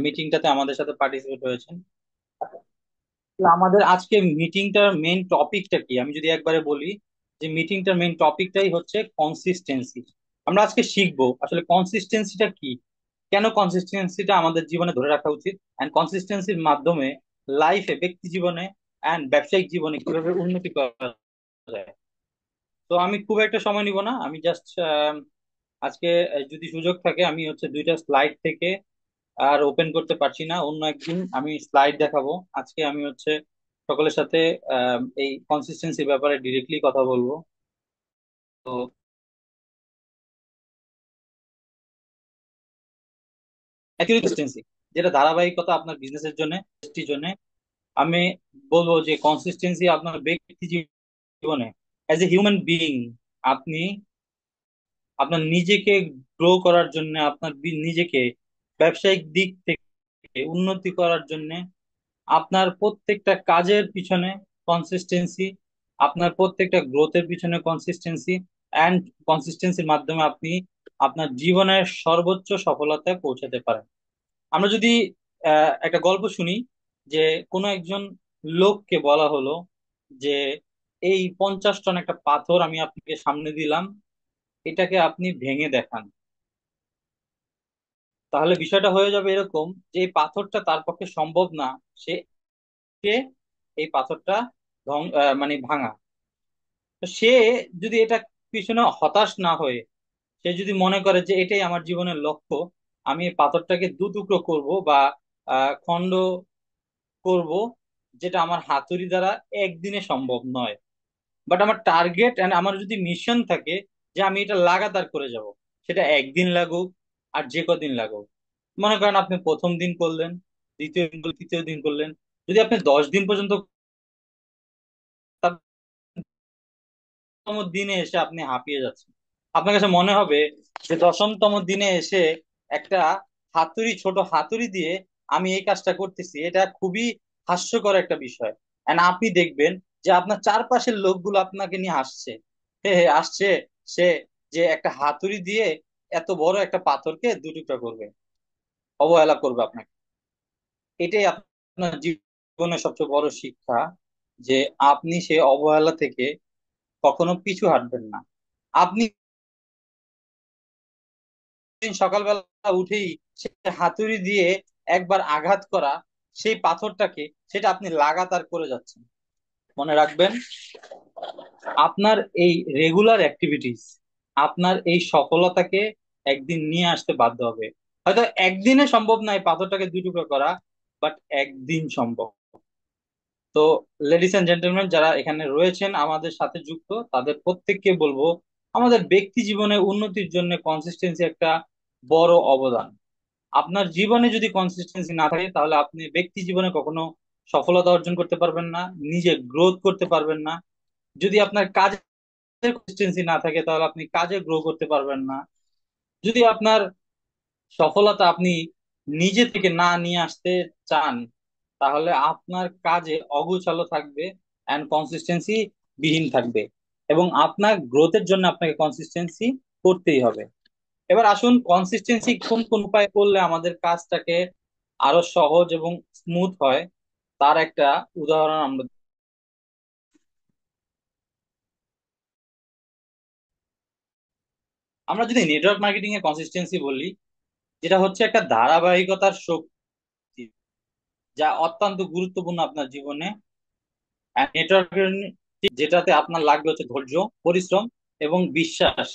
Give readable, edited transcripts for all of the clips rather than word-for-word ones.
মিটিংটাতে আমাদের সাথে পার্টিসিপেট হয়েছেন। তো আমাদের আজকে মিটিংটার মেইন টপিকটা কি আমি যদি একবারে বলি, যে মিটিংটার মেইন টপিকটাই হচ্ছে কনসিস্টেন্সি। আমরা আজকে শিখবো আসলে কনসিস্টেন্সিটা কি, কেন কনসিস্টেন্সিটা আমাদের জীবনে ধরে রাখা উচিত, এন্ড কনসিস্টেন্সির মাধ্যমে লাইফে, ব্যক্তি জীবনে এন্ড ব্যবসায়িক জীবনে কিভাবে উন্নতি করা যায়। তো আমি খুব একটা সময় নিব না, আমি জাস্ট আজকে যদি সুযোগ থাকে আমি হচ্ছে দুইটা স্লাইড থেকে আর ওপেন করতে পারছি না, অন্য একদিন আমি স্লাইড দেখাবো। আজকে আমি হচ্ছে সকলের সাথে এই কনসিস্টেন্সির ব্যাপারে ডিরেক্টলি কথা বলবো। তো অ্যাকচুয়ালি কনসিস্টেন্সি যেটা ধারাবাহিকতা আপনার বিজনেসের জন্য, জন্য আমি বলবো যে কনসিস্টেন্সি আপনার ব্যক্তি জীবনে অ্যাজ এ হিউম্যান বিইং, আপনি আপনার নিজেকে গ্রো করার জন্য, আপনার নিজেকে ব্যবসায়িক দিক থেকে উন্নতি করার জন্য, আপনার প্রত্যেকটা কাজের পিছনে কনসিস্টেন্সি, আপনার প্রত্যেকটা গ্রোথের পিছনে কনসিস্টেন্সি, অ্যান্ড কনসিস্টেন্সির মাধ্যমে আপনি আপনার জীবনের সর্বোচ্চ সফলতায় পৌঁছাতে পারেন। আমরা যদি একটা গল্প শুনি, যে কোনো একজন লোককে বলা হলো যে এই 50 টন একটা পাথর আমি আপনাকে সামনে দিলাম, এটাকে আপনি ভেঙে দেখান। তাহলে বিষয়টা হয়ে যাবে এরকম যে এই পাথরটা তার পক্ষে সম্ভব না, সে সে এই পাথরটা মানে ভাঙা। তো সে যদি এটা পিছনে হতাশ না হয়ে, সে যদি মনে করে যে এটাই আমার জীবনের লক্ষ্য, আমি এই পাথরটাকে দু টুকরো করব বা খণ্ড করব, যেটা আমার হাতুড়ি দ্বারা একদিনে সম্ভব নয়, বাট আমার টার্গেট এন্ড আমার যদি মিশন থাকে যে আমি এটা লাগাতার করে যাব, সেটা একদিন লাগুক আর যে কদিন লাগুক। মনে করেন আপনি প্রথম দিন করলেন, দ্বিতীয় দিন করলেন, তৃতীয় দিন করলেন, যদি আপনি 10 দিন পর্যন্ত, দশমতম দিনে এসে আপনি হাঁপিয়ে যাচ্ছেন, আপনার কাছে মনে হবে যে দশমতম দিনে এসে একটা হাতুড়ি, ছোট হাতুড়ি দিয়ে আমি এই কাজটা করতেছি, এটা খুবই হাস্যকর একটা বিষয়। এন্ড আপনি দেখবেন যে আপনার চারপাশের লোকগুলো আপনাকে নিয়ে হাসছে, হে হে আসছে সে, যে একটা হাতুড়ি দিয়ে এত বড় একটা পাথরকে দুটুকরা করবে, অবহেলা করবে আপনাকে। এটাই আপনার জীবনের সবচেয়ে বড় শিক্ষা, যে আপনি সে অবহেলা থেকে কখনো পিছু হাঁটবেন না। আপনি দিন সকালবেলা উঠেই সে হাতুড়ি দিয়ে একবার আঘাত করা সেই পাথরটাকে, সেটা আপনি লাগাতার করে যাচ্ছেন। মনে রাখবেন, আপনার এই রেগুলার অ্যাক্টিভিটিস আপনার এই সফলতাকে একদিন নিয়ে আসতে বাধ্য হবে। হয়তো একদিনে সম্ভব নয় পাথরটাকে দুই টুকরো করা, বাট একদিন সম্ভব। তো লেডিস এন্ড জেন্টলম্যান যারা এখানে রয়েছেন আমাদের সাথে যুক্ত, তাদের প্রত্যেককে বলবো, আমাদের ব্যক্তি জীবনে উন্নতির জন্য কনসিস্টেন্সি একটা বড় অবদান। আপনার জীবনে যদি কনসিস্টেন্সি না থাকে তাহলে আপনি ব্যক্তি জীবনে কখনো সফলতা অর্জন করতে পারবেন না, নিজে গ্রোথ করতে পারবেন না। যদি আপনার কাজে কনসিস্টেন্সি না থাকে তাহলে আপনি কাজে গ্রো করতে পারবেন না। যদি আপনার সফলতা আপনি নিজে থেকে না নিয়ে আসতে চান, তাহলে আপনার কাজে অগোছালো থাকবে এন্ড কনসিস্টেন্সি বিহীন থাকবে, এবং আপনার গ্রোথের জন্য আপনাকে কনসিস্টেন্সি করতেই হবে। এবার আসুন, কনসিস্টেন্সি কোন কোন উপায় করলে আমাদের কাজটাকে আরো সহজ এবং স্মুথ হয়, তার একটা উদাহরণ আমরা। আমরা যদি নেটওয়ার্ক মার্কেটিং এর কনসিস্টেন্সি বলি, যেটা হচ্ছে একটা ধারাবাহিকতার শক্তি, যা অত্যন্ত গুরুত্বপূর্ণ আপনার জীবনে। নেটওয়ার্কের যেটাতে আপনার লাগবে হচ্ছে ধৈর্য, পরিশ্রম এবং বিশ্বাস,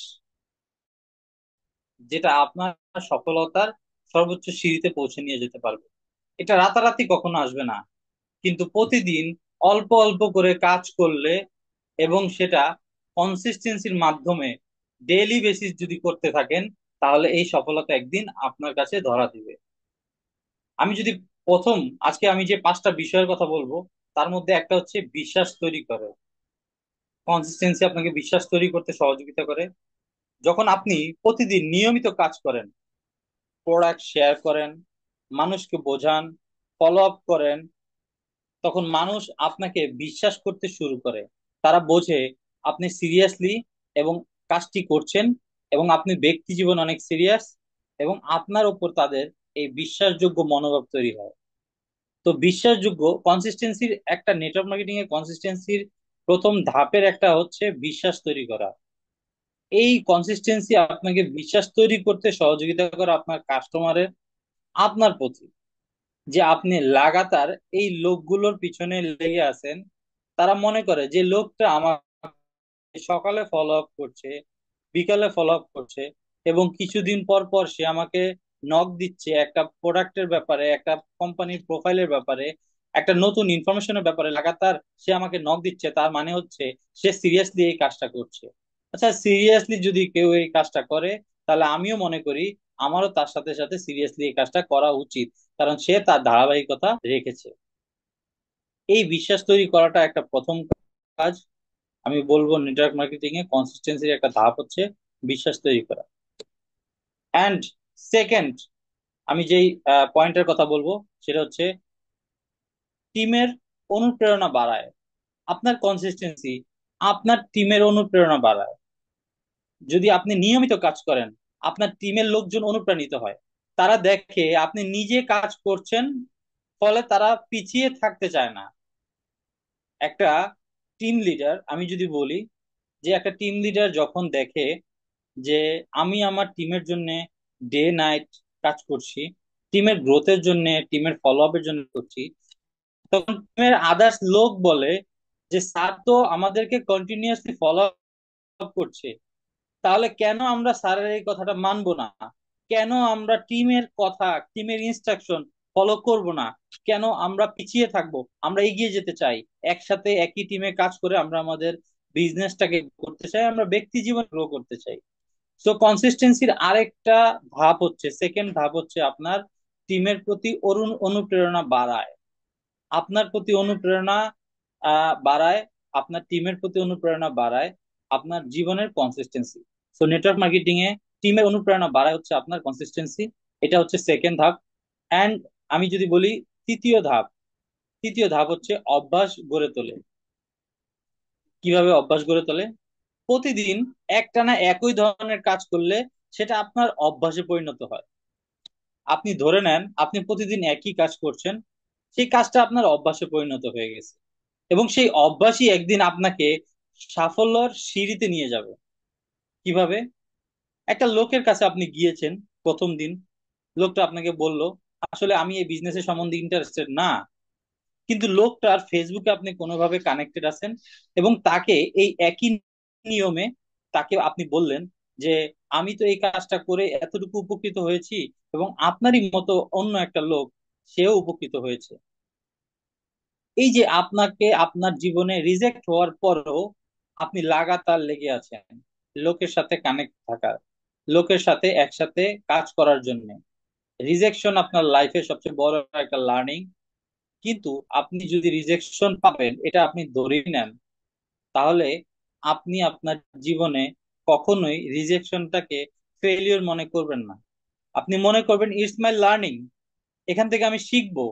যেটা আপনার সফলতার সর্বোচ্চ সিঁড়িতে পৌঁছে নিয়ে যেতে পারবে। এটা রাতারাতি কখনো আসবে না, কিন্তু প্রতিদিন অল্প অল্প করে কাজ করলে এবং সেটা কনসিস্টেন্সির মাধ্যমে ডেইলি বেসিস যদি করতে থাকেন, তাহলে এই সফলতা একদিন আপনার কাছে ধরা দিবে। আমি যদি প্রথম, আজকে আমি যে 5টা বিষয়ের কথা বলবো, তার মধ্যে একটা হচ্ছে বিশ্বাস তৈরি করে। কনসিস্টেন্সি আপনাকে বিশ্বাস তৈরি করতে সহযোগিতা করে। যখন আপনি প্রতিদিন নিয়মিত কাজ করেন, প্রোডাক্ট শেয়ার করেন, মানুষকে বোঝান, ফলো আপ করেন, তখন মানুষ আপনাকে বিশ্বাস করতে শুরু করে। তারা বোঝে আপনি সিরিয়াসলি এবং কাজটি করছেন, এবং আপনি ব্যক্তি জীবন অনেক সিরিয়াস, এবং আপনার উপর তাদের এই বিশ্বাসযোগ্য মনোভাব তৈরি হয়। তো বিশ্বাসযোগ্য কনসিস্টেন্সির একটা নেটওয়ার্ক মার্কেটিং এর কনসিস্টেন্সির প্রথম ধাপের একটা হচ্ছে বিশ্বাস তৈরি করা। এই কনসিস্টেন্সি আপনাকে বিশ্বাস তৈরি করতে সহযোগিতা করে আপনার কাস্টমারের আপনার প্রতি, যে আপনি লাগাতার এই লোকগুলোর পিছনে লেগে আছেন। তারা মনে করে যে লোকটা আমার সকালে ফলো আপ করছে, বিকালে ফলো আপ করছে, এবং কিছুদিন পর পর সে আমাকে নক দিচ্ছে একটা প্রোডাক্টের ব্যাপারে, একটা কোম্পানির প্রোফাইলের ব্যাপারে, একটা নতুন ইনফরমেশনের ব্যাপারে লাগাতার সে আমাকে নক দিচ্ছে, তার মানে হচ্ছে সে সিরিয়াসলি এই কাজটা করছে। আচ্ছা, সিরিয়াসলি যদি কেউ এই কাজটা করে, তাহলে আমিও মনে করি আমারও তার সাথে সাথে সিরিয়াসলি এই কাজটা করা উচিত, কারণ সে তার ধারাবাহিকতা রেখেছে। এই বিশ্বাস তৈরি করাটা একটা প্রথম কাজ। আমি বলবো নেটওয়ার্ক মার্কেটিং এ কনসিস্টেন্সির একটা ধাপ হচ্ছে বিশ্বাস তৈরি করা। অ্যান্ড সেকেন্ড, আমি যেই পয়েন্টের কথা বলবো সেটা হচ্ছে টিমের অনুপ্রেরণা বাড়ায়। আপনার কনসিস্টেন্সি আপনার টিমের অনুপ্রেরণা বাড়ায়। যদি আপনি নিয়মিত কাজ করেন, আপনার টিমের লোকজন অনুপ্রাণিত হয়। তারা দেখে আপনি নিজে কাজ করছেন, ফলে তারা পিছিয়ে থাকতে চায় না। একটা টিম লিডার, আমি যদি বলি যে একটা টিম লিডার যখন দেখে যে আমি আমার টিমের জন্য ডে নাইট কাজ করছি, টিমের গ্রোথের জন্য, টিমের ফলো আপের জন্য করছি, তখন টিমের আদার্স লোক বলে যে স্যার তো আমাদেরকে কন্টিনিউয়াসলি ফলো আপ করছে, তাহলে কেন আমরা স্যারের এই কথাটা মানবো না? কেন আমরা টিমের কথা, টিমের ইনস্ট্রাকশন ফলো করব না? কেন আমরা পিছিয়ে থাকবো? আমরা এগিয়ে যেতে চাই, একসাথে একই টিমে কাজ করে আমরা আমাদের বিজনেসটাকে করতে চাই, আমরা ব্যক্তি জীবন গ্রো করতে চাই। সো কনসিস্টেন্সির আরেকটা ধাপ হচ্ছে, সেকেন্ড ধাপ হচ্ছে আপনার টিমের প্রতি অনুপ্রেরণা বাড়ায়। আপনার প্রতি অনুপ্রেরণা বাড়ায়, আপনার টিমের প্রতি অনুপ্রেরণা বাড়ায় আপনার জীবনের কনসিস্টেন্সি। সো নেটওয়ার্ক মার্কেটিং এ টিমের অনুপ্রেরণা বাড়ায় হচ্ছে আপনার কনসিস্টেন্সি। এটা হচ্ছে সেকেন্ড ধাপ। অ্যান্ড আমি যদি বলি তৃতীয় ধাপ, তৃতীয় ধাপ হচ্ছে অভ্যাস গড়ে তোলে। কিভাবে অভ্যাস গড়ে তোলে? প্রতিদিন একটানা একই ধরনের কাজ করলে সেটা আপনার অভ্যাসে পরিণত হয়। আপনি ধরে নেন আপনি প্রতিদিন একই কাজ করছেন, সেই কাজটা আপনার অভ্যাসে পরিণত হয়ে গেছে, এবং সেই অভ্যাসই একদিন আপনাকে সাফল্যর সিঁড়িতে নিয়ে যাবে। কিভাবে? একটা লোকের কাছে আপনি গিয়েছেন প্রথম দিন, লোকটা আপনাকে বলল আসলে আমি এই বিজনেসের সম্বন্ধে ইন্টারেস্টেড না, কিন্তু লোকটার ফেসবুকে আপনি কোনোভাবে কানেক্টেড আছেন, এবং তাকে এই একই নিয়মে তাকে আপনি বললেন যে আমি তো এই কাজটা করে এতটুকু উপকৃত হয়েছি, এবং আপনারই মতো অন্য একটা লোক সেও উপকৃত হয়েছে। এই যে আপনাকে আপনার জীবনে রিজেক্ট হওয়ার পরও আপনি লাগাতার লেগে আছেন লোকের সাথে কানেক্ট থাকার, লোকের সাথে একসাথে কাজ করার জন্য। রিজেকশন আপনার লাইফে সবচেয়ে বড় একটা লার্নিং। কিন্তু আপনি যদি রিজেকশন পাবেন এটা আপনি ধরেই নেন, তাহলে আপনি আপনার জীবনে কখনোই রিজেকশনটাকে ফেলিওর মনে করবেন না। আপনি মনে করবেন ইটস মাই লার্নিং, এখান থেকে আমি শিখবো,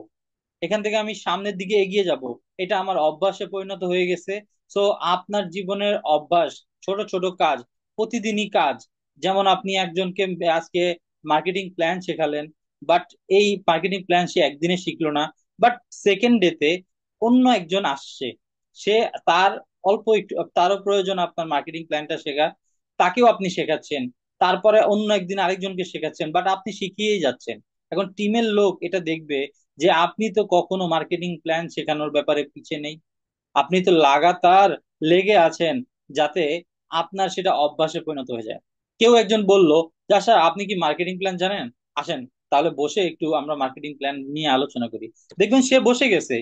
এখান থেকে আমি সামনের দিকে এগিয়ে যাব, এটা আমার অভ্যাসে পরিণত হয়ে গেছে। সো আপনার জীবনের অভ্যাস, ছোট ছোট কাজ, প্রতিদিনই কাজ। যেমন আপনি একজনকে আজকে মার্কেটিং প্ল্যান শেখালেন, বাট এই মার্কেটিং প্ল্যান সে একদিনে শিখলো না, বাট সেকেন্ড ডেতে অন্য একজন আসছে, সে তার অল্প একটু তারও প্রয়োজন আপনার মার্কেটিং প্ল্যানটা শেখা, তাকেও আপনি শেখাচ্ছেন, তারপরে অন্য একদিন আরেকজনকে শেখাচ্ছেন, বাট আপনি শিখিয়েই যাচ্ছেন। এখন টিমের লোক এটা দেখবে যে আপনি তো কখনো মার্কেটিং প্ল্যান শেখানোর ব্যাপারে পিছিয়ে নেই, আপনি তো লাগাতার লেগে আছেন যাতে আপনার সেটা অভ্যাসে পরিণত হয়ে যায়। কেউ একজন বলল যে আচ্ছা আপনি কি মার্কেটিং প্ল্যান জানেন, আসেন তাহলে বসে একটু আমরা মার্কেটিং প্ল্যান নিয়ে আলোচনা করি। দেখবেন সে বসে গেছে,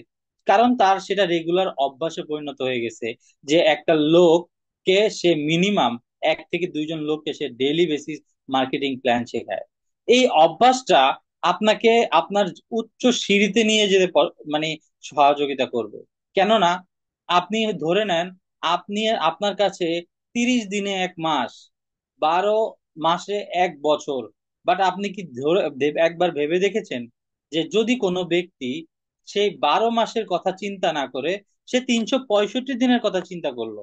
কারণ তার সেটা রেগুলার অভ্যাসে পরিণত হয়ে গেছে, যে একটা লোককে সে মিনিমাম 1 থেকে 2 জন লোককে সে ডেইলি বেসিস মার্কেটিং প্ল্যান শেখায়। এই অভ্যাসটা আপনাকে আপনার উচ্চ সিঁড়িতে নিয়ে যেতে মানে সহযোগিতা করবে। কেননা আপনি ধরে নেন আপনি, আপনার কাছে 30 দিনে 1 মাস, 12 মাসে 1 বছর, বাট আপনি কি একবার ভেবে দেখেছেন যে যদি কোনো ব্যক্তি সেই 12 মাসের কথা চিন্তা না করে সে 365 দিনের কথা চিন্তা করলো,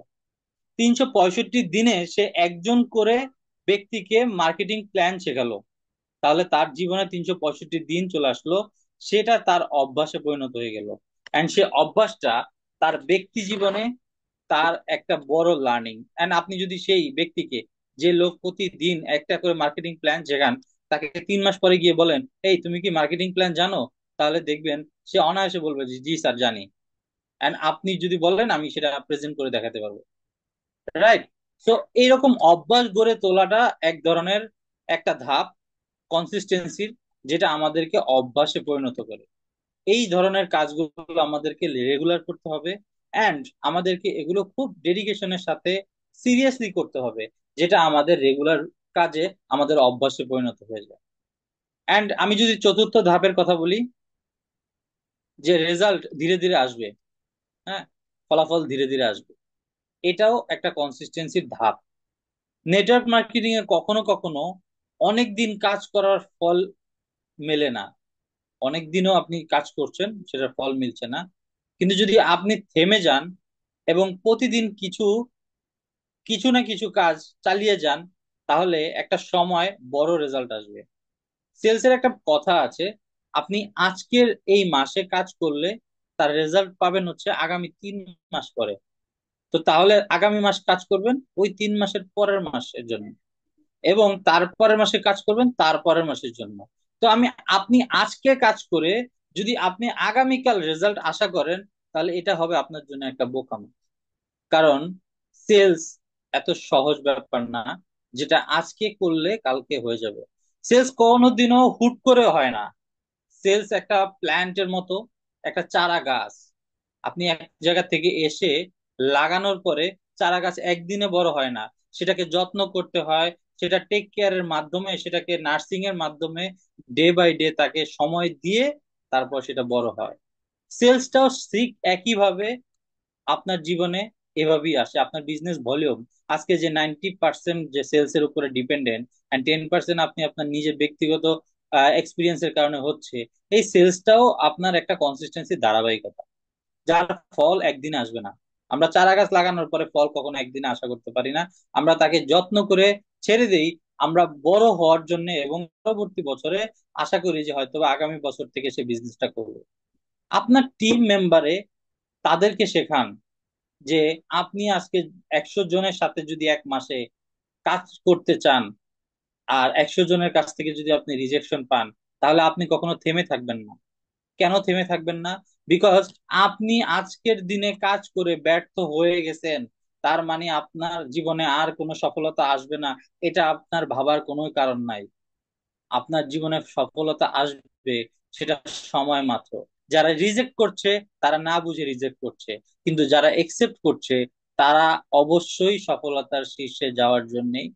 365 দিনে সে একজন করে ব্যক্তিকে মার্কেটিং প্ল্যান শেখালো, তাহলে তার জীবনে 365 দিন চলে আসলো, সেটা তার অভ্যাসে পরিণত হয়ে গেল। এন্ড সে অভ্যাসটা তার ব্যক্তি জীবনে তার একটা বড় লার্নিং। এন্ড আপনি যদি সেই ব্যক্তিকে, যে লোক প্রতিদিন একটা করে মার্কেটিং প্ল্যান শেখান, তাকে 3 মাস পরে গিয়ে বলেন, এই তুমি কি মার্কেটিং প্ল্যান জানো, তাহলে দেখবেন সে অনায়াসে বলবে যে জি স্যার জানি। এন্ড আপনি যদি বলেন আমি সেটা প্রেজেন্ট করে দেখাতে পারবো। রাইট? তো এইরকম অভ্যাস গড়ে তোলাটা এক ধরনের একটা ধাপ কনসিস্টেন্সির, যেটা আমাদেরকে অভ্যাসে পরিণত করে। এই ধরনের কাজগুলো আমাদেরকে রেগুলার করতে হবে। অ্যান্ড আমাদেরকে এগুলো খুব ডেডিকেশনের সাথে সিরিয়াসলি করতে হবে, যেটা আমাদের রেগুলার কাজে আমাদের অভ্যাসে পরিণত হয়ে যায়। অ্যান্ড আমি যদি চতুর্থ ধাপের কথা বলি, যে রেজাল্ট ধীরে ধীরে আসবে, হ্যাঁ, ফলাফল ধীরে ধীরে আসবে, এটাও একটা কনসিস্টেন্সির ধাপ। নেটওয়ার্ক মার্কেটিং এ কখনো কখনো অনেক দিন কাজ করার ফল মেলে না, অনেক দিনও আপনি কাজ করছেন সেটার ফল মিলছে না। কিন্তু যদি আপনি থেমে যান এবং প্রতিদিন কিছু কিছু না কিছু কাজ চালিয়ে যান, তাহলে একটা সময় বড় রেজাল্ট আসবে। সেলসের একটা কথা আছে, আপনি আজকের এই মাসে কাজ করলে তার রেজাল্ট পাবেন হচ্ছে আগামী 3 মাস পরে। তো তাহলে আগামী মাস কাজ করবেন ওই 3 মাসের পরের মাসের জন্য, এবং তারপরের মাসে কাজ করবেন তারপরের মাসের জন্য। তো আপনি আজকে কাজ করে যদি আপনি আগামীকাল রেজাল্ট আশা করেন, তাহলে এটা হবে আপনার জন্য একটা বোকামি। কারণ সেলস এত সহজ ব্যাপার না যেটা আজকে করলে কালকে হয়ে যাবে। সেলস কোনোদিনও হুট করে হয় না। সেলস একটা প্ল্যান্টের মতো, একটা চারা গাছ। আপনি এক জায়গা থেকে এসে লাগানোর পরে চারা গাছ একদিনে বড় হয় না, সেটাকে যত্ন করতে হয়, সেটা টেক কেয়ারের মাধ্যমে, সেটাকে নার্সিং এর মাধ্যমে ডে বাই ডে তাকে সময় দিয়ে তারপর সেটা বড় হয়। সেলসটাও ঠিক একইভাবে আপনার জীবনে এভাবেই আসে। আপনার বিজনেস ভলিউম আজকে যে 90% যে সেলস এর উপরে ডিপেন্ডেন্ট, এন্ড 10% আপনি আপনার নিজের ব্যক্তিগত এক্সপিরিয়েন্সের কারণে হচ্ছে, এই সেলসটাও আপনার একটা কনসিস্টেন্সি ধারাবাহিকতা, যার ফল একদিনে আসবে না। আমরা চারা গাছ লাগানোর পরে ফল কখনো একদিনে আশা করতে পারি না। আমরা তাকে যত্ন করে ছেড়ে দেই, আমরা বড় হওয়ার জন্য, এবং পরবর্তী বছরে আশা করি যে হয়তো বা আগামী বছর থেকে সে বিজনেসটা করবে। আপনার টিম মেম্বারে তাদেরকে শেখান যে আপনি আজকে 100 জনের সাথে যদি এক মাসে কাজ করতে চান, আর 100 জনের কাছ থেকে যদি আপনি রিজেকশন পান, তাহলে আপনি কখনো থেমে থাকবেন না। কেন থেমে থাকবেন না? বিকজ আপনি আজকের দিনে কাজ করে ব্যর্থ হয়ে গেছেন, তার মানে আপনার জীবনে আর কোনো সফলতা আসবে না, এটা আপনার ভাবার কোনো কারণ নাই। আপনার জীবনে সফলতা আসবে, সেটা সময় মাত্র। যারা রিজেক্ট করছে তারা না বুঝে রিজেক্ট করছে, কিন্তু যারা একসেপ্ট করছে তারা অবশ্যই সফলতার শীর্ষে যাওয়ার জন্যই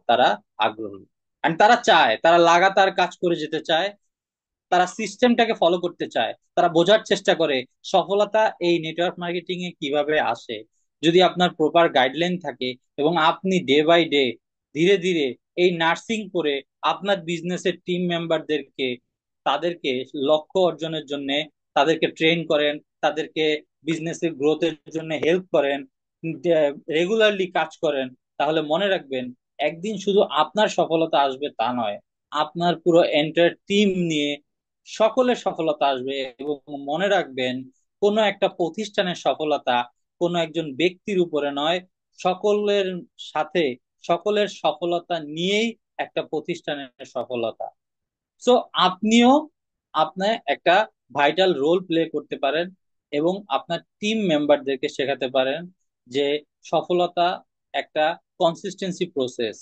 তারা আগ্রহী। আর তারা চায়, তারা লাগাতার কাজ করে যেতে চায়, তারা সিস্টেমটাকে ফলো করতে চায়, তারা বোঝার চেষ্টা করে সফলতা এই নেটওয়ার্ক মার্কেটিং এ কিভাবে আসে। যদি আপনার প্রপার গাইডলাইন থাকে এবং আপনি ডে বাই ডে ধীরে ধীরে এই নার্সিং করে আপনার বিজনেসের টিম মেম্বারদেরকে, তাদেরকে লক্ষ্য অর্জনের জন্য তাদেরকে ট্রেন করেন, তাদেরকে বিজনেসের গ্রোথের জন্য হেল্প করেন, রেগুলারলি কাজ করেন, তাহলে মনে রাখবেন একদিন শুধু আপনার সফলতা আসবে তা নয়, আপনার পুরো এন্টার টিম নিয়ে সকলের সফলতা আসবে। এবং মনে রাখবেন, কোনো একটা প্রতিষ্ঠানের সফলতা কোনো একজন ব্যক্তির উপরে নয়, সকলের সাথে সকলের সফলতা নিয়েই একটা প্রতিষ্ঠানের সফলতা। সো আপনিও আপনার একটা ভাইটাল রোল প্লে করতে পারেন এবং আপনার টিম মেম্বারদেরকে শেখাতে পারেন যে সফলতা একটা কনসিস্টেন্সি প্রসেস,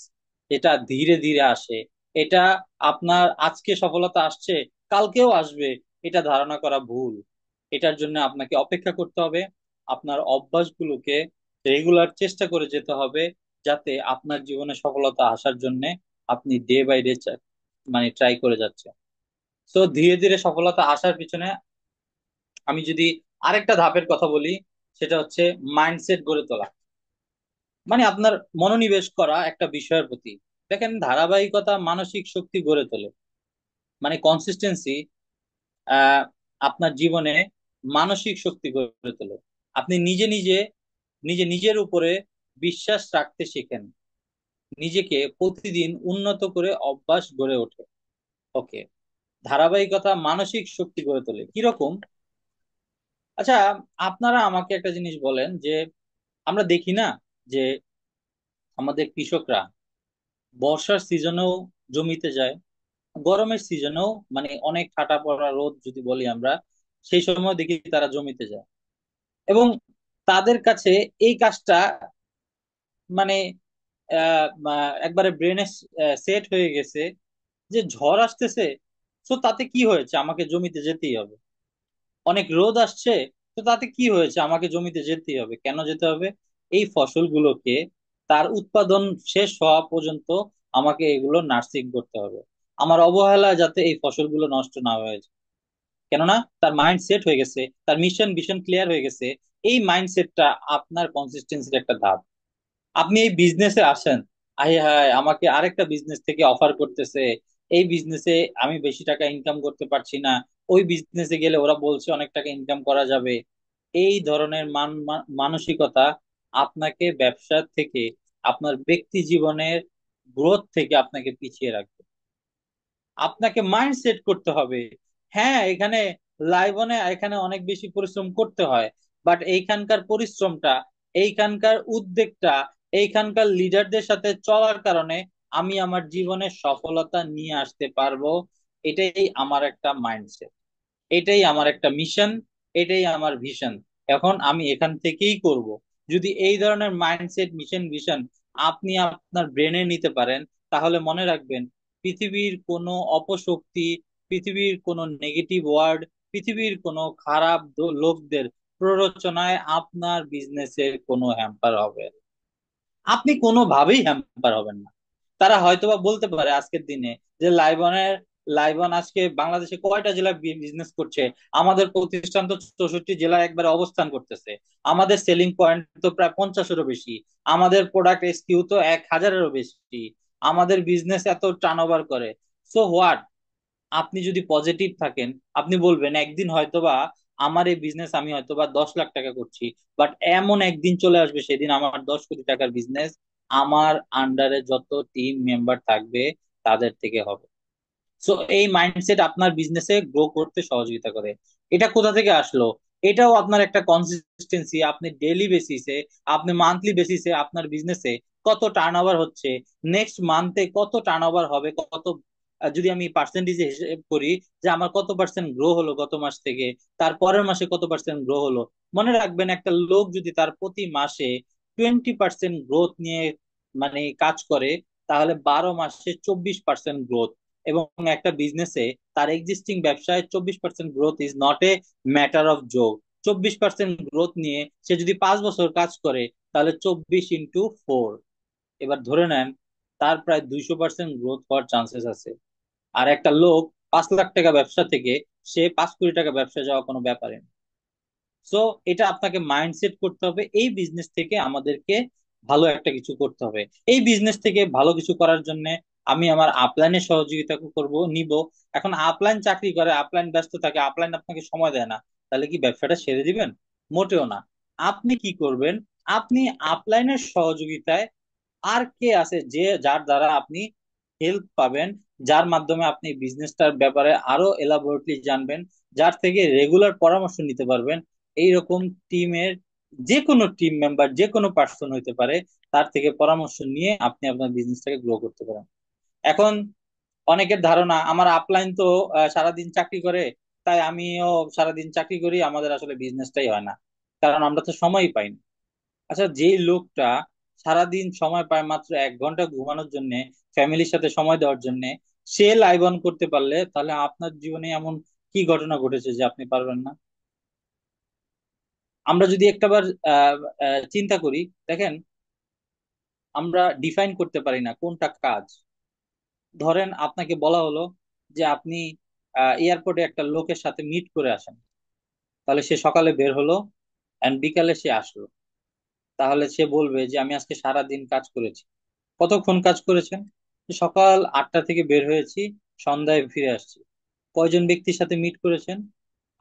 এটা ধীরে ধীরে আসে। এটা আপনার আজকে সফলতা আসছে কালকেও আসবে, এটা ধারণা করা ভুল। এটার জন্য আপনাকে অপেক্ষা করতে হবে, আপনার অভ্যাসগুলোকে রেগুলার চেষ্টা করে যেতে হবে, যাতে আপনার জীবনে সফলতা আসার জন্য আপনি ডে বাই ডে মানে ট্রাই করে যাচ্ছেন। তো ধীরে ধীরে সফলতা আসার পিছনে আমি যদি আরেকটা ধাপের কথা বলি, সেটা হচ্ছে মাইন্ডসেট গড়ে তোলা। মানে আপনার মনোনিবেশ করা একটা বিষয়ের প্রতি। দেখেন, ধারাবাহিকতা মানসিক শক্তি গড়ে তোলে। মানে কনসিস্টেন্সি আহ আপনার জীবনে মানসিক শক্তি গড়ে তোলে। আপনি নিজে নিজে নিজের উপরে বিশ্বাস রাখতে শেখেন, নিজেকে প্রতিদিন উন্নত করে অভ্যাস গড়ে ওঠে। ওকে। ধারাবাহিকতা মানসিক শক্তি গড়ে তোলে কিরকম? আচ্ছা, আপনারা আমাকে একটা জিনিস বলেন যে আমরা দেখি না যে আমাদের কৃষকরা বর্ষার সিজনেও জমিতে যায়, গরমের সিজনেও, মানে অনেক ঠাটা পড়া রোদ যদি বলি আমরা, সেই সময় দেখি তারা জমিতে যায়। এবং তাদের কাছে এই কাজটা মানে একবারে ব্রেনে সেট হয়ে গেছে যে ঝড় আসতেছে, তো তাতে কি হয়েছে, আমাকে জমিতে যেতেই হবে। অনেক রোদ আসছে, তো তাতে কি হয়েছে, আমাকে জমিতে যেতেই হবে। কেন যেতে হবে? এই ফসলগুলোকে তার উৎপাদন শেষ হওয়া পর্যন্ত আমাকে এগুলো নার্সিং করতে হবে। আমার অবহেলা যাতে এই ফসলগুলো নষ্ট না হয়ে যায়। কেননা তার মাইন্ড সেট হয়ে গেছে, তার মিশন ভিশন ক্লিয়ার হয়ে গেছে। এই মাইন্ডসেটটা আপনার কনসিস্টেন্সির একটা ধাপ। আপনি এই বিজনেসে আসেন, আয় হায় আমাকে আরেকটা বিজনেস থেকে অফার করতেছে, এই বিজনেসে আমি বেশি টাকা ইনকাম করতে পারছি না, ওই বিজনেসে গেলে ওরা বলছে অনেক টাকা ইনকাম করা যাবে। এই ধরনের মানসিকতা আপনাকে ব্যবসা থেকে, আপনার ব্যক্তি জীবনের গ্রোথ থেকে আপনাকে পিছিয়ে রাখবে। আপনাকে মাইন্ড সেট করতে হবে। হ্যাঁ, এখানে লাইবনে এখানে অনেক বেশি পরিশ্রম করতে হয়, বাট এইখানকার পরিশ্রমটা, এইখানকার উদ্যোগটা, এইখানকার লিডারদের সাথে চলার কারণে আমি আমার জীবনে সফলতা নিয়ে আসতে পারবো। এটাই আমার একটা মাইন্ডসেট, এটাই আমার একটা মিশন, এটাই আমার ভিশন। এখন আমি এখান থেকেই করব। যদি এই ধরনের মাইন্ডসেট, মিশন, ভিশন আপনি আপনার ব্রেনে নিতে পারেন, তাহলে মনে রাখবেন পৃথিবীর কোনো অপশক্তি, পৃথিবীর কোনো নেগেটিভ ওয়ার্ড, পৃথিবীর কোনো খারাপ লোকদের প্ররোচনায় আপনার বিজনেসের কোনো হ্যাম্পার হবে না। আপনি কোনোভাবেই হ্যাম্পার হবেন না। তারা হয়তোবা বলতে পারে আজকের দিনে যে লাইবন আজকে বাংলাদেশে কয়টা জেলা বিজনেস করছে, আমাদের প্রতিষ্ঠান তো 64 জেলায় একবারে অবস্থান করতেছে, আমাদের সেলিং পয়েন্ট তো প্রায় 50-এরও বেশি, আমাদের প্রোডাক্ট এসকিউ তো 1000-এরও বেশি, আমাদের বিজনেস এত টার্নওভার করে। So what? আপনি যদি পজিটিভ থাকেন, আপনি বলবেন একদিন হয়তোবা আমার এই বিজনেস আমি হয়তোবা 10 লাখ টাকা করছি, বাট এমন একদিন চলে আসবে সেদিন আমার 10 কোটি টাকার বিজনেস আমার আন্ডারে যত টিম মেম্বার থাকবে তাদের থেকে হবে। সো এই মাইন্ডসেট আপনার বিজনেসে গ্রো করতে সহযোগিতা করে। এটা কোথা থেকে আসলো? এটাও আপনার একটা কনসিস্টেন্সি। আপনি ডেইলি বেসিসে, আপনি মান্থলি বেসিসে আপনার বিজনেসে কত টার্নওভার হচ্ছে, নেক্সট মান্থে কত টার্নওভার হবে, কত যদি আমি পার্সেন্টেজে হিসেব করি যে আমার কত পার্সেন্ট গ্রো হলো গত মাস থেকে, তার পরের মাসে কত পার্সেন্ট গ্রো হলো। মনে রাখবেন একটা লোক যদি তার প্রতি মাসে 20% গ্রোথ নিয়ে মানে কাজ করে, তাহলে 12 মাসে 24% গ্রোথ। এবং একটা বিজনেসে তার এক্সিস্টিং ব্যবসায় 24% growth is not a matter of joke. 24% growth নিয়ে সে যদি 5 বছর কাজ করে, তাহলে 24 × 4, এবার ধরে নেন তার প্রায় 200% গ্রোথ হওয়ার চান্সেস আছে। আর একটা লোক 5 লাখ টাকা ব্যবসা থেকে সে 5 কোটি টাকা ব্যবসা যাওয়া কোনো ব্যাপারে না। সো এটা আপনাকে মাইন্ডসেট করতে হবে, এই বিজনেস থেকে আমাদেরকে ভালো একটা কিছু করতে হবে। এই বিজনেস থেকে ভালো কিছু করার জন্য আমি আমার আপলাইনের সহযোগিতা করব, নিব। এখন আপলাইন চাকরি করে, আপলাইন ব্যস্ত থাকে, আপলাইন আপনাকে সময় দেয় না, তাহলে কি ব্যবসাটা ছেড়ে দিবেন? মোটেও না। আপনি কি করবেন? আপনি আপলাইনের সহযোগিতায় আর কে আছে যে যার দ্বারা আপনি হেল্প পাবেন, যার মাধ্যমে আপনি বিজনেসটার ব্যাপারে আরো এলাবোরেটলি জানবেন, যার থেকে রেগুলার পরামর্শ নিতে পারবেন। এইরকম টিমের যে কোনো টিম মেম্বার, যে কোনো পার্সন হইতে পারে, তার থেকে পরামর্শ নিয়ে আপনি আপনার বিজনেসটাকে গ্রো করতে পারেন। এখন অনেকের ধারণা আমার আপলাইন তো সারাদিন চাকরি করে, তাই আমিও সারাদিন চাকরি করি, আমাদের আসলে বিজনেসটাই হয় না, কারণ আমরা তো সময়ই পাই না। আচ্ছা, যেই লোকটা সারাদিন সময় পায় মাত্র 1 ঘন্টা ঘুমানোর জন্য, ফ্যামিলির সাথে সময় দেওয়ার জন্য, সে লাইভ অন করতে পারলে, তাহলে আপনার জীবনে এমন কি ঘটনা ঘটেছে যে আপনি পারবেন না? আমরা যদি একটাবার চিন্তা করি, দেখেন আমরা ডিফাইন করতে পারি না কোনটা কাজ। ধরেন আপনাকে বলা হলো যে আপনি এয়ারপোর্টে একটা লোকের সাথে মিট করে আসেন, তাহলে সে সকালে বের হলো এন্ড বিকালে সে আসলো, তাহলে সে বলবে যে আমি আজকে সারা দিন কাজ করেছি। কতক্ষণ কাজ করেছেন? সকাল 8টা থেকে বের হয়েছি, সন্ধ্যায় ফিরে আসছি। কয়জন ব্যক্তির সাথে মিট করেছেন?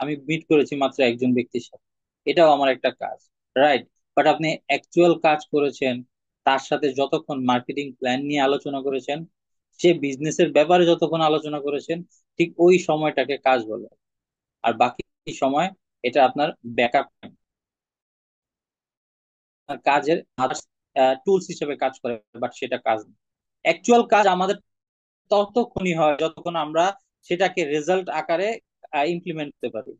আমি মিট করেছি মাত্র একজন ব্যক্তির সাথে। এটাও আমার একটা কাজ, রাইট? বাট আপনি অ্যাকচুয়াল কাজ করেছেন তার সাথে যতক্ষণ মার্কেটিং প্ল্যান নিয়ে আলোচনা করেছেন, সে বিজনেসের ব্যাপারে যতক্ষণ আলোচনা করেছেন, ঠিক ওই সময়টাকে কাজ বলে। আর বাকি সময় এটা আপনার ব্যাকআপ, কাজের টুলস হিসেবে কাজ করে, বাট সেটা কাজ না। অ্যাকচুয়াল কাজ আমাদের ততক্ষণই হয় যতক্ষণ আমরা সেটাকে রেজাল্ট আকারে ইমপ্লিমেন্ট করতে পারি।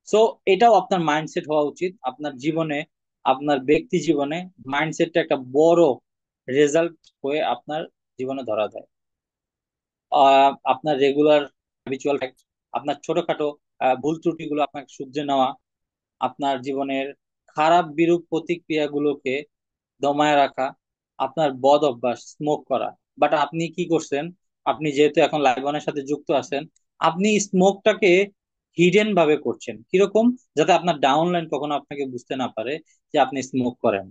সো এটাও আপনার মাইন্ডসেট হওয়া উচিত আপনার জীবনে। আপনার ব্যক্তি জীবনে মাইন্ডসেটটা একটা বড় রেজাল্ট হয়ে আপনার জীবনে ধরা দেয়। আপনার রেগুলার হ্যাবিচুয়াল, আপনার ছোটখাটো ভুল ত্রুটিগুলো আপনাকে শুধরে নেওয়া, আপনার জীবনের খারাপ বিরূপ প্রতিক্রিয়াগুলোকে দমায় রাখা, আপনার বদ অভ্যাস স্মোক করা। বাট আপনি কি করছেন? আপনি যেহেতু এখন লাইবনের সাথে যুক্ত আছেন, আপনি স্মোকটাকে হিডেন ভাবে করছেন। কিরকম? যাতে আপনার ডাউনলাইন কখনো আপনাকে বুঝতে না পারে যে আপনি স্মোক করেন।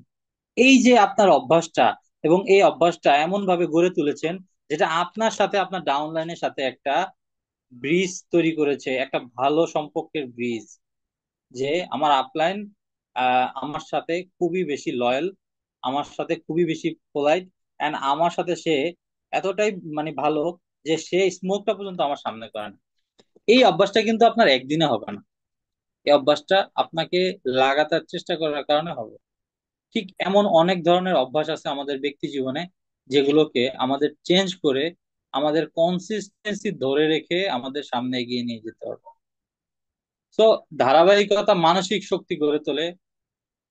এই যে আপনার অভ্যাসটা, এবং এই অভ্যাসটা এমন ভাবে গড়ে তুলেছেন যেটা আপনার সাথে আপনার ডাউনলাইনের সাথে একটা ব্রিজ তৈরি করেছে, একটা ভালো সম্পর্কের ব্রিজ। যে আমার আপলাইন আমার সাথে খুবই বেশি লয়াল, আমার সাথে খুবই বেশি পোলাইট, এন্ড আমার সাথে সে এতটাই মানে ভালো যে সে স্মোকটা পর্যন্ত আমার সামনে করে না। এই অভ্যাসটা কিন্তু আপনার একদিনে হবে না, এই অভ্যাসটা আপনাকে লাগাতার চেষ্টা করার কারণে হবে। ঠিক এমন অনেক ধরনের অভ্যাস আছে আমাদের ব্যক্তি জীবনে, যেগুলোকে আমাদের চেঞ্জ করে আমাদের কনসিস্টেন্সি ধরে রেখে আমাদের সামনে এগিয়ে নিয়ে যেতে হবে। তো ধারাবাহিকতা মানসিক শক্তি গড়ে তোলে,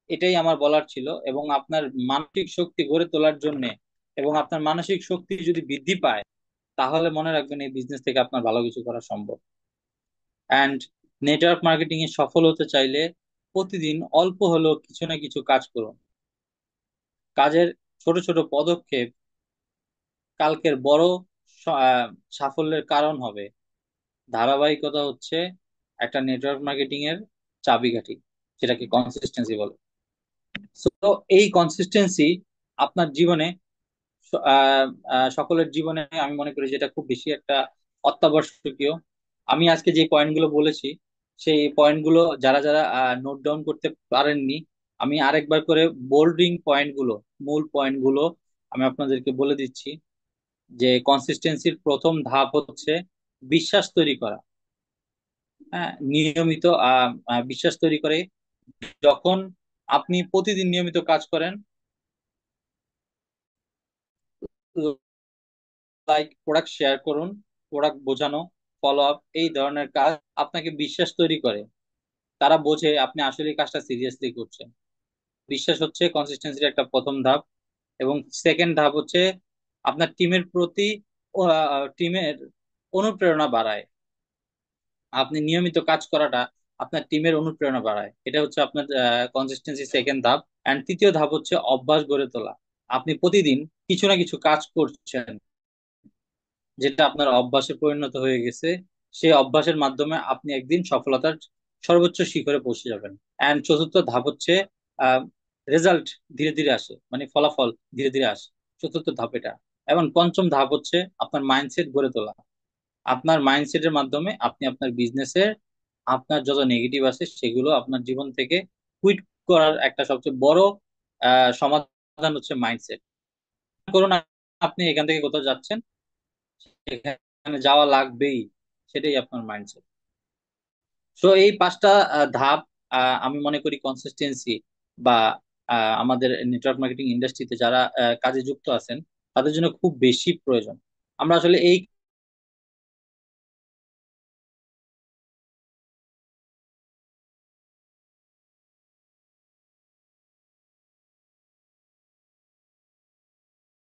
এটাই আমার বলার ছিল। এবং আপনার মানসিক শক্তি গড়ে তোলার জন্য, এবং আপনার মানসিক শক্তি যদি বৃদ্ধি পায়, তাহলে মনে রাখবেন এই বিজনেস থেকে আপনার ভালো কিছু করা সম্ভব। অ্যান্ড নেটওয়ার্ক মার্কেটিং এ সফল হতে চাইলে প্রতিদিন অল্প হলেও কিছু না কিছু কাজ করুন। কাজের ছোট ছোট পদক্ষেপ কালকের বড় সাফল্যের কারণ হবে। ধারাবাহিকতা হচ্ছে একটা নেটওয়ার্ক মার্কেটিং এর চাবিকাঠি, যেটাকে কনসিস্টেন্সি বলে। তো এই কনসিস্টেন্সি আপনার জীবনে সকলের জীবনে আমি মনে করি যেটা খুব বেশি একটা অত্যাবশ্যকীয়। আমি আজকে যে পয়েন্টগুলো বলেছি, সেই পয়েন্টগুলো যারা যারা নোট ডাউন করতে পারেননি, আমি আরেকবার করে বোল্ডিং পয়েন্টগুলো, মূল পয়েন্টগুলো আমি আপনাদেরকে বলে দিচ্ছি। যে কনসিস্টেন্সির প্রথম ধাপ হচ্ছে বিশ্বাস তৈরি করা। হ্যাঁ, নিয়মিত বিশ্বাস তৈরি করে যখন আপনি প্রতিদিন নিয়মিত কাজ করেন, লাইক প্রোডাক্ট শেয়ার করুন, প্রোডাক্ট বোঝানো, ফলো আপ, এই ধরনের কাজ আপনাকে বিশ্বাস তৈরি করে। তারা বোঝে আপনি আসলে কাজটা সিরিয়াসলি করছেন। বিশ্বাস হচ্ছে কনসিস্টেন্সির একটা প্রথম ধাপ। এবং সেকেন্ড ধাপ হচ্ছে আপনার টিমের প্রতি, টিমের অনুপ্রেরণা বাড়ায়। আপনি নিয়মিত কাজ করাটা আপনার টিমের অনুপ্রেরণা বাড়ায়, এটা হচ্ছে আপনার কনসিস্টেন্সি সেকেন্ড ধাপ। এন্ড তৃতীয় ধাপ হচ্ছে অভ্যাস গড়ে তোলা। আপনি প্রতিদিন কিছু না কিছু কাজ করছেন, যেটা আপনার অভ্যাসে পরিণত হয়ে গেছে। সেই অভ্যাসের মাধ্যমে আপনি একদিন সফলতার সর্বোচ্চ শিখরে পৌঁছে যাবেন। এন্ড চতুর্থ ধাপ হচ্ছে রেজাল্ট ধীরে ধীরে আসে, মানে ফলাফল ধীরে ধীরে আসে। চতুর্থ ধাপ এটা। এবং পঞ্চম ধাপ হচ্ছে আপনার মাইন্ডসেট গড়ে তোলা। আপনার মাইন্ডসেটের মাধ্যমে আপনি আপনার বিজনেসের আপনার যত নেগেটিভ আছে সেগুলো আপনার জীবন থেকে কুইট করার একটা সবচেয়ে বড় সমাধান হচ্ছে মাইন্ডসেট। করুন আপনি এখান থেকে কোথাও যাচ্ছেন, সেখানে যাওয়া লাগবেই, সেটাই আপনার মাইন্ডসেট। সো এই পাঁচটা ধাপ আমি মনে করি কনসিস্টেন্সি বা আমাদের নেটওয়ার্ক মার্কেটিং ইন্ডাস্ট্রিতে যারা কাজে যুক্ত আছেন তাদের জন্য খুব বেশি প্রয়োজন। আমরা আসলে এই